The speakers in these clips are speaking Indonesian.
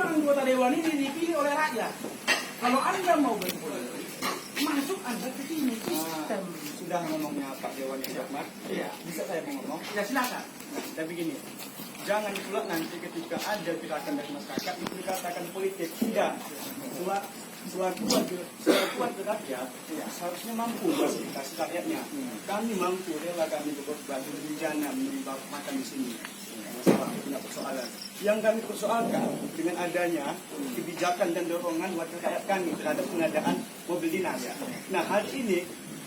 anggota dewan ini dipilih oleh rakyat. Kalau Anda mau berpolitik, masuk Anda ke sini sistem. Sudah ngomongnya Pak Dewan yang cermat. Iya. Bisa saya mau ngomong? Ya silakan. Nah, dan begini, jangan pula nanti ketika ada gerakan dari masyarakat itu dikatakan politik. Tidak. Selaku warga rakyat, ya, seharusnya mampu fasilitasi rakyatnya. Kami mampu, rela kami berkorban bencana menimba makan di sini. Masalah, tidak persoalan. Yang kami persoalkan dengan adanya kebijakan dan dorongan warga rakyat kami terhadap pengadaan mobil dinas. Nah, hari ini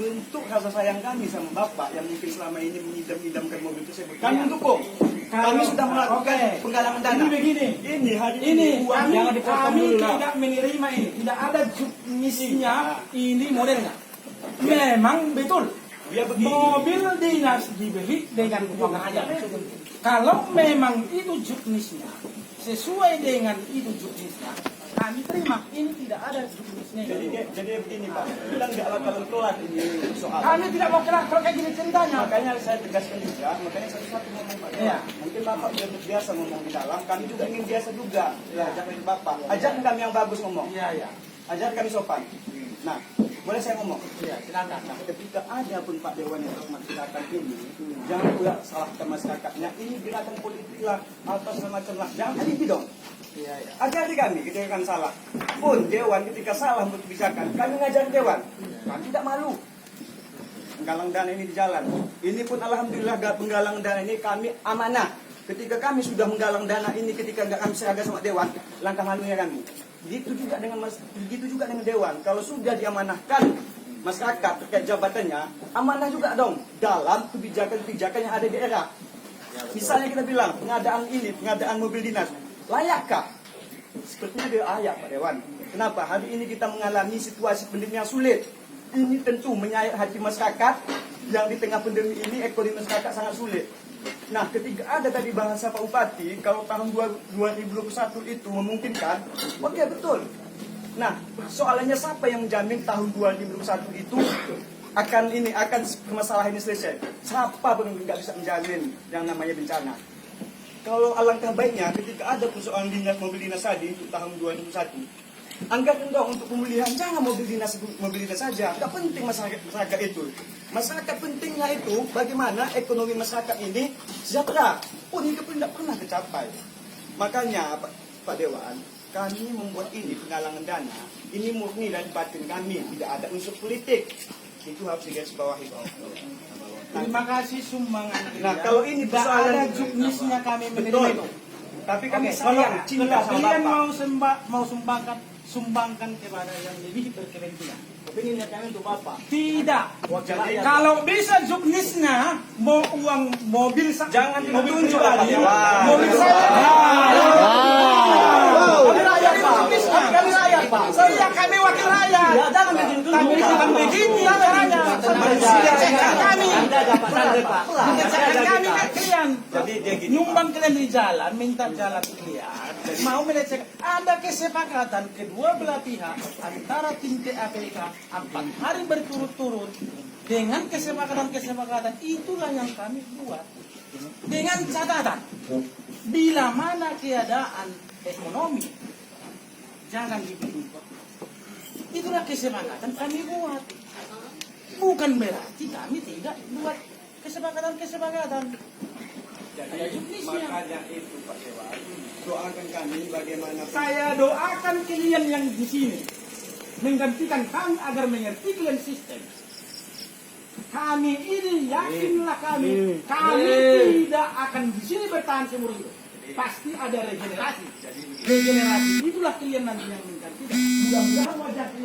bentuk rasa sayang kami sama Bapak yang mungkin selama ini mengidam-idamkan mobil tersebut. Kami dukung. Kami sudah melakukan penggalangan dana. Ini begini. Ini hari Ini kami tidak menerima ini. Tidak ada misinya. Ini modelnya. Memang betul. Dia begini. Mobil dinas dibeli dengan uang rakyat. Kalau memang itu juknisnya, sesuai dengan itu juknisnya, kami terima. Ini tidak ada juknisnya. Jadi begini Pak, bilang nggak alat keluar ini soal. Kami tidak mau kena kayak gini ceritanya. Makanya saya tegaskan juga, makanya satu-satu ngomong Pak. Iya. Mungkin Bapak sudah biasa ngomong di dalam, kami juga ingin biasa juga. Ya, ajak Bapak. Ajak kami yang bagus ngomong. Iya. Ajar kami sopan. Nah, boleh saya ngomong? Iya, silakan. Nah, ketika ada pun Pak Dewan yang hormat gerakan ini, jangan pula salahkan masyarakatnya. Ini gerakan politik lah, atau semacam lah. Jangan hadipi dong. Iya. Ajari kami ketika kan salah. Pun Dewan ketika salah untuk kebijakan, kami ngajar Dewan. Kami tidak malu. Penggalang dana ini di jalan. Ini pun alhamdulillah penggalang dana ini kami amanah. Ketika kami sudah menggalang dana ini, ketika nggak kami seragam sama Dewan, langkah malunya kami. Begitu juga dengan Dewan. Kalau sudah diamanahkan masyarakat terkait jabatannya, amanah juga dong dalam kebijakan-kebijakan yang ada di daerah. Misalnya kita bilang pengadaan mobil dinas, layakkah? Sepertinya dia layak Pak Dewan. Kenapa? Hari ini kita mengalami situasi pandemi yang sulit. Ini tentu menyayat hati masyarakat yang di tengah pandemi ini ekonomi masyarakat sangat sulit. Nah, ketika ada tadi bahasa Pak Bupati, kalau tahun 2021 itu memungkinkan, oke betul. Nah, soalannya siapa yang menjamin tahun 2021 itu akan masalah ini selesai? Siapa pun nggak bisa menjamin yang namanya bencana. Kalau alangkah baiknya ketika ada persoalan mobil dinas tadi untuk tahun 2021, anggarkan dong untuk pemulihan, jangan mobil dinas saja. Tidak penting masyarakat itu. Masyarakat pentingnya itu bagaimana ekonomi masyarakat ini sejahtera. Pun itu pun tidak pernah tercapai. Makanya Pak Dewan, kami membuat ini penggalangan dana. Ini murni dari batin kami, tidak ada unsur politik. Itu harus digarisbawahi. Terima kasih sumbangan. Nah, kalau ini persoalan ada juknisnya kami menerima betul. itu. Tapi kami Kalau sayang, cinta sama kalian Bapak. mau sumbangkan kepada yang lebih berkepentingan. Ini niatnya untuk Bapak. Tidak. Jadi, Kalau bisa juknisnya mau uang mobil jangan mobil ditunjuk pribadi, lagi. mobil saya. Kami rakyat Pak. Kami rakyat Pak. Kami wakil rakyat. Ya, jangan ditunjuk. Tapi bukan begini caranya. Melecehkan kami. Melecehkan kami kalian. Jadi dia gini. Nyumbang kalian di jalan, minta jalan kalian. Mau melecehkan. Ada kesepakatan kedua belah pihak antara tim TAPK 4 hari berturut-turut dengan kesepakatan itulah yang kami buat dengan catatan bila mana keadaan ekonomi jangan dibeli. Itulah kesepakatan kami buat, bukan berarti kami tidak buat kesepakatan. Jadi makanya itu Pak Dewan, doakan kami bagaimana. Saya doakan kalian yang di sini menggantikan kami agar mengerti kalian sistem. Kami ini yakinlah kami tidak akan di sini bertahan seumur hidup. Pasti ada regenerasi. Regenerasi itulah kalian nanti yang menggantikan. Mudah-mudahan wajah kalian